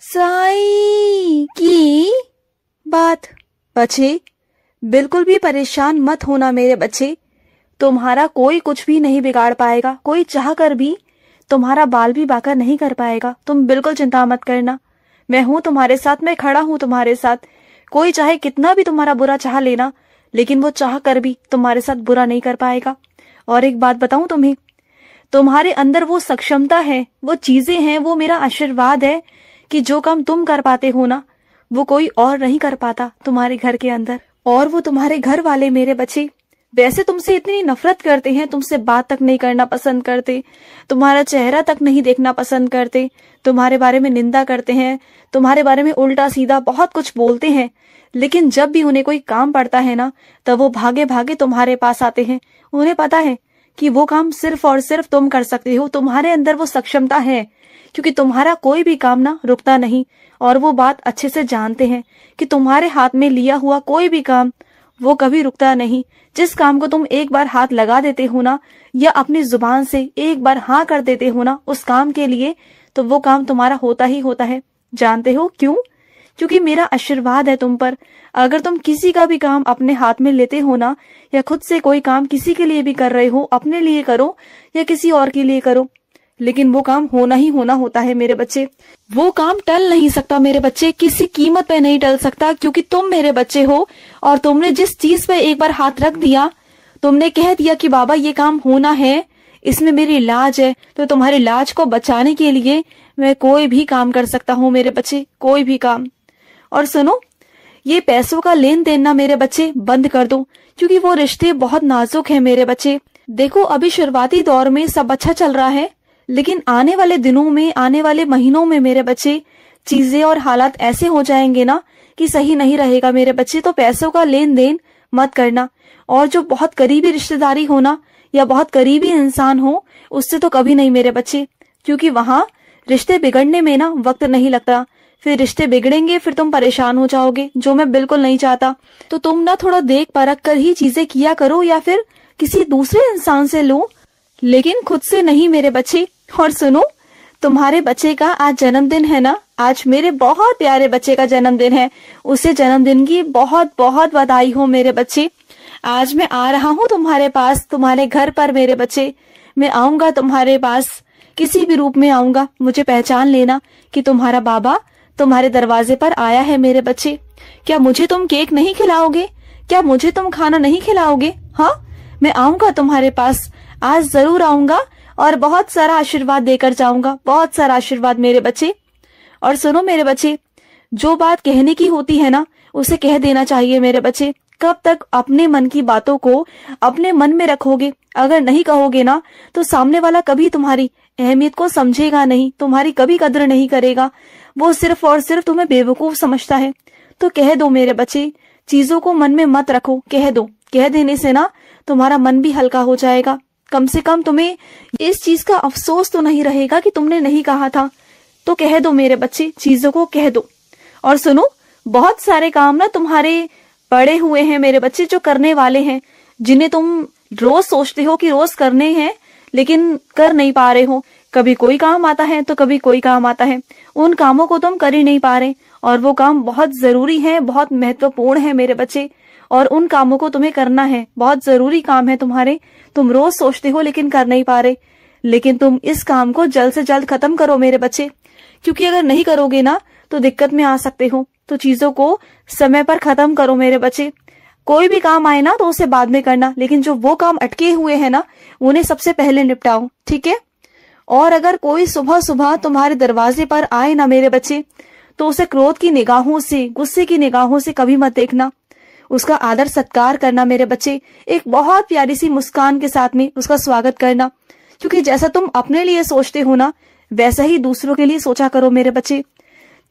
साई की बात। बच्चे बिल्कुल भी परेशान मत होना मेरे बच्चे, तुम्हारा कोई कुछ भी नहीं बिगाड़ पाएगा, कोई चाह कर भी तुम्हारा बाल भी बांका नहीं कर पाएगा। तुम बिल्कुल चिंता मत करना, मैं हूं तुम्हारे साथ, मैं खड़ा हूं तुम्हारे साथ। कोई चाहे कितना भी तुम्हारा बुरा चाह लेना, लेकिन वो चाह कर भी तुम्हारे साथ बुरा नहीं कर पाएगा। और एक बात बताऊं तुम्हें, तुम्हारे अंदर वो सक्षमता है, वो चीजें हैं, वो मेरा आशीर्वाद है कि जो काम तुम कर पाते हो ना, वो कोई और नहीं कर पाता तुम्हारे घर के अंदर। और वो तुम्हारे घर वाले मेरे बच्चे वैसे तुमसे इतनी नफरत करते हैं, तुमसे बात तक नहीं करना पसंद करते, तुम्हारा चेहरा तक नहीं देखना पसंद करते, तुम्हारे बारे में निंदा करते हैं, तुम्हारे बारे में उल्टा सीधा बहुत कुछ बोलते हैं। लेकिन जब भी उन्हें कोई काम पड़ता है ना, तब वो भागे भागे तुम्हारे पास आते हैं। उन्हें पता है कि वो काम सिर्फ और सिर्फ तुम कर सकते हो, तुम्हारे अंदर वो सक्षमता है, क्योंकि तुम्हारा कोई भी काम ना रुकता नहीं। और वो बात अच्छे से जानते हैं कि तुम्हारे हाथ में लिया हुआ कोई भी काम वो कभी रुकता नहीं। जिस काम को तुम एक बार हाथ लगा देते हो ना, या अपनी जुबान से एक बार हाँ कर देते हो ना उस काम के लिए, तो वो काम तुम्हारा होता ही होता है। जानते हो क्यों? क्योंकि मेरा आशीर्वाद है तुम पर। अगर तुम किसी का भी काम अपने हाथ में लेते हो ना, या खुद से कोई काम किसी के लिए भी कर रहे हो, अपने लिए करो या किसी और के लिए करो, लेकिन वो काम होना ही होना होता है मेरे बच्चे। वो काम टल नहीं सकता मेरे बच्चे, किसी कीमत पे नहीं टल सकता, क्योंकि तुम मेरे बच्चे हो। और तुमने जिस चीज पे एक बार हाथ रख दिया, तुमने कह दिया कि बाबा ये काम होना है, इसमें मेरी लाज है, तो तुम्हारी लाज को बचाने के लिए मैं कोई भी काम कर सकता हूँ मेरे बच्चे, कोई भी काम। और सुनो, ये पैसों का लेन देन ना मेरे बच्चे बंद कर दो, क्योंकि वो रिश्ते बहुत नाजुक है मेरे बच्चे। देखो अभी शुरुआती दौर में सब अच्छा चल रहा है, लेकिन आने वाले दिनों में, आने वाले महीनों में मेरे बच्चे चीजें और हालात ऐसे हो जाएंगे ना कि सही नहीं रहेगा मेरे बच्चे। तो पैसों का लेन देन मत करना। और जो बहुत करीबी रिश्तेदारी हो ना, या बहुत करीबी इंसान हो, उससे तो कभी नहीं मेरे बच्चे, क्योंकि वहां रिश्ते बिगड़ने में ना वक्त नहीं लगता। फिर रिश्ते बिगड़ेंगे, फिर तुम परेशान हो जाओगे, जो मैं बिल्कुल नहीं चाहता। तो तुम ना थोड़ा देख परख कर ही चीजें किया करो, या फिर किसी दूसरे इंसान से लो, लेकिन खुद से नहीं मेरे बच्चे। और सुनो, तुम्हारे बच्चे का आज जन्मदिन है ना, आज मेरे बहुत प्यारे बच्चे का जन्मदिन है, उसे जन्मदिन की बहुत बहुत बधाई हो मेरे बच्चे। आज मैं आ रहा हूँ तुम्हारे पास, तुम्हारे घर पर मेरे बच्चे। मैं आऊंगा तुम्हारे पास, किसी भी रूप में आऊंगा, मुझे पहचान लेना कि तुम्हारा बाबा तुम्हारे दरवाजे पर आया है मेरे बच्चे। क्या मुझे तुम केक नहीं खिलाओगे? क्या मुझे तुम खाना नहीं खिलाओगे? हाँ, मैं आऊंगा तुम्हारे पास, आज जरूर आऊंगा, और बहुत सारा आशीर्वाद देकर जाऊंगा, बहुत सारा आशीर्वाद मेरे बच्चे। और सुनो मेरे बच्चे, जो बात कहने की होती है ना, उसे कह देना चाहिए मेरे बच्चे। कब तक अपने मन की बातों को अपने मन में रखोगे? अगर नहीं कहोगे ना, तो सामने वाला कभी तुम्हारी अहमियत को समझेगा नहीं, तुम्हारी कभी कदर नहीं करेगा, वो सिर्फ और सिर्फ तुम्हें बेवकूफ समझता है। तो कह दो मेरे बच्चे, चीजों को मन में मत रखो, कह दो। कह देने से ना तुम्हारा मन भी हल्का हो जाएगा। कम से कम तुम्हें इस चीज का अफसोस तो नहीं रहेगा कि तुमने नहीं कहा था। तो कह दो मेरे बच्चे, चीजों को कह दो। और सुनो, बहुत सारे काम ना तुम्हारे पड़े हुए हैं मेरे बच्चे, जो करने वाले हैं, जिन्हें तुम रोज सोचते हो कि रोज करने हैं, लेकिन कर नहीं पा रहे हो। कभी कोई काम आता है तो कभी कोई काम आता है, उन कामों को तुम कर ही नहीं पा रहे। और वो काम बहुत जरूरी है, बहुत महत्वपूर्ण है मेरे बच्चे, और उन कामों को तुम्हें करना है। बहुत जरूरी काम है तुम्हारे, तुम रोज सोचते हो लेकिन कर नहीं पा रहे। लेकिन तुम इस काम को जल्द से जल्द खत्म करो मेरे बच्चे, क्योंकि अगर नहीं करोगे ना तो दिक्कत में आ सकते हो। तो चीजों को समय पर खत्म करो मेरे बच्चे। कोई भी काम आए ना तो उसे बाद में करना, लेकिन जो वो काम अटके हुए हैं ना, उन्हें सबसे पहले निपटाओ, ठीक है? और अगर कोई सुबह सुबह तुम्हारे दरवाजे पर आए ना मेरे बच्चे, तो उसे क्रोध की निगाहों से, गुस्से की निगाहों से कभी मत देखना। उसका आदर सत्कार करना मेरे बच्चे, एक बहुत प्यारी सी मुस्कान के साथ में उसका स्वागत करना, क्योंकि जैसा तुम अपने लिए सोचते हो ना, वैसा ही दूसरों के लिए सोचा करो मेरे बच्चे।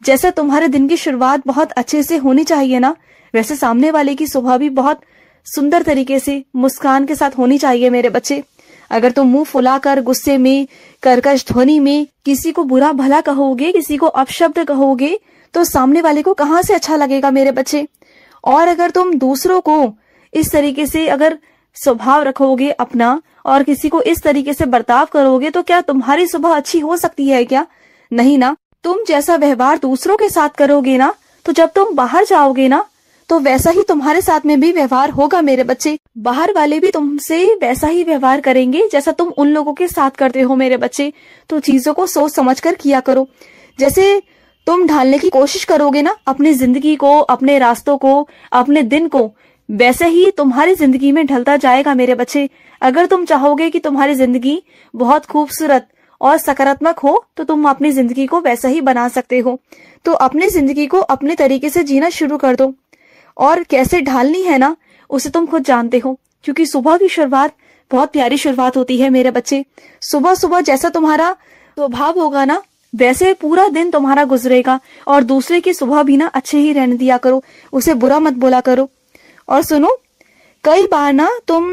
जैसे तुम्हारे दिन की शुरुआत बहुत अच्छे से होनी चाहिए ना, वैसे सामने वाले की सुबह भी बहुत सुंदर तरीके से मुस्कान के साथ होनी चाहिए मेरे बच्चे। अगर तुम मुंह फुलाकर, गुस्से में, कर्कश ध्वनि में किसी को बुरा भला कहोगे, किसी को अपशब्द कहोगे, तो सामने वाले को कहाँ से अच्छा लगेगा मेरे बच्चे। और अगर तुम दूसरों को इस तरीके से अगर स्वभाव रखोगे अपना, और किसी को इस तरीके से बर्ताव करोगे, तो क्या तुम्हारी सुबह अच्छी हो सकती है क्या? नहीं ना। तुम जैसा व्यवहार दूसरों के साथ करोगे ना, तो जब तुम बाहर जाओगे ना, तो वैसा ही तुम्हारे साथ में भी व्यवहार होगा मेरे बच्चे। बाहर वाले भी तुमसे वैसा ही व्यवहार करेंगे जैसा तुम उन लोगों के साथ करते हो मेरे बच्चे। तो चीजों को सोच समझ कर किया करो। जैसे तुम ढालने की कोशिश करोगे ना अपनी जिंदगी को, अपने रास्तों को, अपने दिन को, वैसे ही तुम्हारी जिंदगी में ढलता जाएगा मेरे बच्चे। अगर तुम चाहोगे कि तुम्हारी जिंदगी बहुत खूबसूरत और सकारात्मक हो, तो तुम अपनी जिंदगी को वैसा ही बना सकते हो। तो अपनी जिंदगी को अपने तरीके से जीना शुरू कर दो, और कैसे ढालनी है ना, उसे तुम खुद जानते हो। क्योंकि सुबह की शुरुआत बहुत प्यारी शुरुआत होती है मेरे बच्चे। सुबह सुबह जैसा तुम्हारा स्वभाव होगा ना, वैसे पूरा दिन तुम्हारा गुजरेगा। और दूसरे की सुबह भी ना अच्छे ही रहने दिया करो, उसे बुरा मत बोला करो। और सुनो, कई बार ना तुम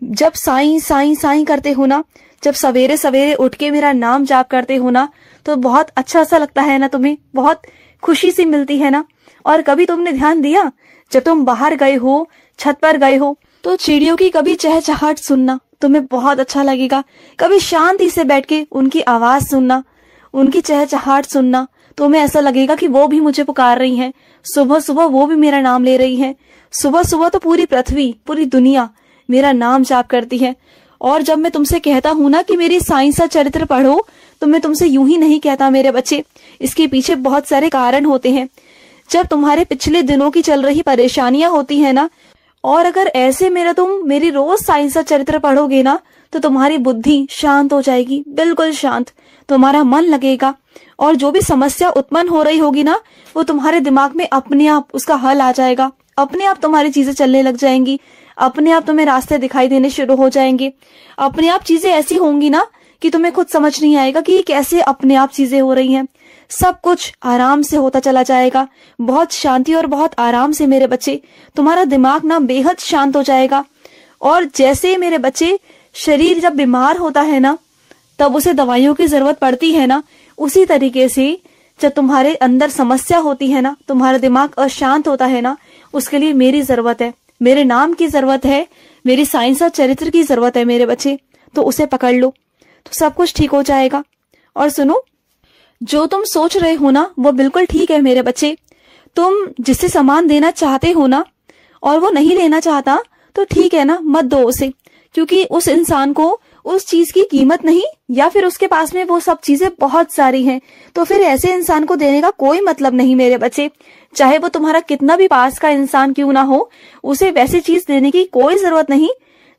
जब साईं साईं साईं करते हो ना, जब सवेरे सवेरे उठ के मेरा नाम जाप करते हो ना, तो बहुत अच्छा सा लगता है ना, तुम्हें बहुत खुशी सी मिलती है ना। और कभी तुमने ध्यान दिया, जब तुम बाहर गए हो, छत पर गए हो, तो चिड़ियों की कभी चहचहाट सुनना तुम्हें बहुत अच्छा लगेगा। कभी शांति से बैठ के उनकी आवाज सुनना, उनकी चहचहाट सुनना, तुम्हें ऐसा लगेगा कि वो भी मुझे पुकार रही हैं। सुबह सुबह वो भी मेरा नाम ले रही हैं। सुबह सुबह तो पूरी पृथ्वी, पूरी दुनिया मेरा नाम जाप करती है। और जब मैं तुमसे कहता हूँ ना कि मेरी साईं सा चरित्र पढ़ो, तो मैं तुमसे यूं ही नहीं कहता मेरे बच्चे। इसके पीछे बहुत सारे कारण होते हैं। जब तुम्हारे पिछले दिनों की चल रही परेशानियां होती है ना, और अगर ऐसे मेरी रोज साईं सा चरित्र पढ़ोगे ना, तो तुम्हारी बुद्धि शांत हो जाएगी, बिल्कुल शांत। तुम्हारा मन लगेगा, और जो भी समस्या उत्पन्न हो रही होगी ना, वो तुम्हारे दिमाग में अपने आप उसका हल आ जाएगा। अपने आप तुम्हारी चीजें चलने लग जाएंगी, अपने आप तुम्हें रास्ते दिखाई देने शुरू हो जाएंगे। अपने आप चीजें ऐसी होंगी ना कि तुम्हें खुद समझ नहीं आएगा कि कैसे अपने आप चीजें हो रही हैं। सब कुछ आराम से होता चला जाएगा, बहुत शांति और बहुत आराम से मेरे बच्चे। तुम्हारा दिमाग ना बेहद शांत हो जाएगा। और जैसे मेरे बच्चे शरीर जब बीमार होता है ना, तब उसे दवाइयों की जरूरत पड़ती है ना, उसी तरीके से जब तुम्हारे अंदर समस्या होती है ना, तुम्हारा दिमाग अशांत होता है ना, उसके लिए मेरी जरूरत है, मेरे नाम की जरूरत है, मेरी साईं सा चरित्र की जरूरत है मेरे बच्चे। तो उसे पकड़ लो, तो सब कुछ ठीक हो जाएगा। और सुनो, जो तुम सोच रहे हो ना, वो बिल्कुल ठीक है मेरे बच्चे। तुम जिसे सामान देना चाहते हो ना, और वो नहीं लेना चाहता, तो ठीक है ना, मत दो उसे। क्योंकि उस इंसान को उस चीज की कीमत नहीं, या फिर उसके पास में वो सब चीजें बहुत सारी हैं, तो फिर ऐसे इंसान को देने का कोई मतलब नहीं मेरे बच्चे। चाहे वो तुम्हारा कितना भी पास का इंसान क्यों ना हो, उसे वैसी चीज देने की कोई जरूरत नहीं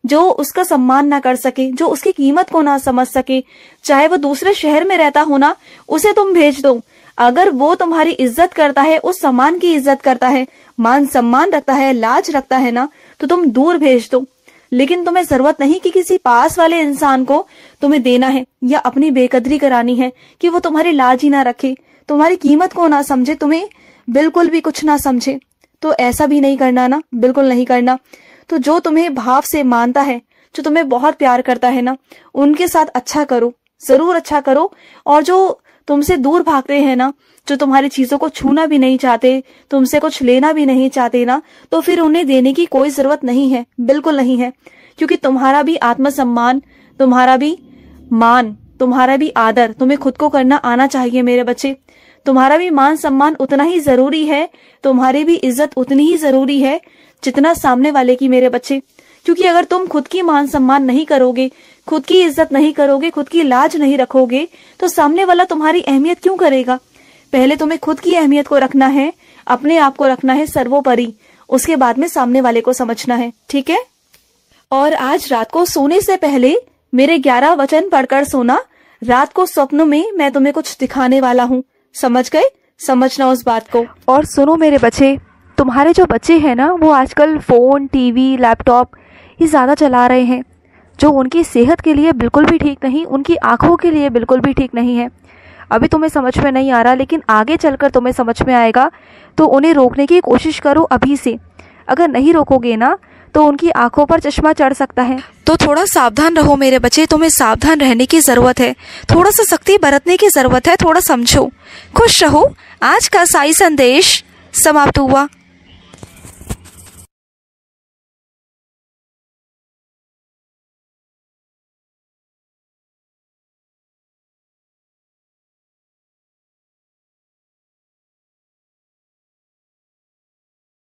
जो उसका सम्मान ना कर सके, जो उसकी कीमत को ना समझ सके। चाहे वो दूसरे शहर में रहता हो ना, उसे तुम भेज दो। अगर वो तुम्हारी इज्जत करता है, उस सम्मान की इज्जत करता है, मान सम्मान रखता है, लाज रखता है ना, तो तुम दूर भेज दो। लेकिन तुम्हें जरूरत नहीं कि किसी पास वाले इंसान को तुम्हें देना है या अपनी बेकदरी करानी है कि वो तुम्हारी लाज ही ना रखे, तुम्हारी कीमत को ना समझे, तुम्हें बिल्कुल भी कुछ ना समझे। तो ऐसा भी नहीं करना ना, बिल्कुल नहीं करना। तो जो तुम्हें भाव से मानता है, जो तुम्हें बहुत प्यार करता है ना, उनके साथ अच्छा करो, जरूर अच्छा करो। और जो तुमसे दूर भागते हैं ना, जो तुम्हारी चीजों को छूना भी नहीं चाहते, तुमसे कुछ लेना भी नहीं चाहते ना, तो फिर उन्हें देने की कोई जरूरत नहीं है, बिल्कुल नहीं है। क्योंकि तुम्हारा भी आत्मसम्मान, तुम्हारा भी मान, तुम्हारा भी आदर तुम्हें खुद को करना आना चाहिए मेरे बच्चे। तुम्हारा भी मान सम्मान उतना ही जरूरी है, तुम्हारी भी इज्जत उतनी ही जरूरी है जितना सामने वाले की मेरे बच्चे। क्योंकि अगर तुम खुद की मान सम्मान नहीं करोगे, खुद की इज्जत नहीं करोगे, खुद की लाज नहीं रखोगे, तो सामने वाला तुम्हारी अहमियत क्यों करेगा। पहले तुम्हें खुद की अहमियत को रखना है, अपने आप को रखना है सर्वोपरि, उसके बाद में सामने वाले को समझना है, ठीक है। और आज रात को सोने से पहले मेरे 11 वचन पढ़कर सोना। रात को स्वप्नों में मैं तुम्हें कुछ दिखाने वाला हूँ, समझ गए, समझना उस बात को। और सुनो मेरे बच्चे, तुम्हारे जो बच्चे हैं ना, वो आजकल फोन, टीवी, लैपटॉप ये ज्यादा चला रहे हैं, जो उनकी सेहत के लिए बिल्कुल भी ठीक नहीं, उनकी आंखों के लिए बिल्कुल भी ठीक नहीं है। अभी तुम्हें समझ में नहीं आ रहा, लेकिन आगे चलकर तुम्हें समझ में आएगा। तो उन्हें रोकने की कोशिश करो अभी से। अगर नहीं रोकोगे ना, तो उनकी आंखों पर चश्मा चढ़ सकता है। तो थोड़ा सावधान रहो मेरे बच्चे, तुम्हें सावधान रहने की जरूरत है, थोड़ा सा सख्ती बरतने की जरूरत है, थोड़ा समझो। खुश रहो। आज का साई संदेश समाप्त हुआ।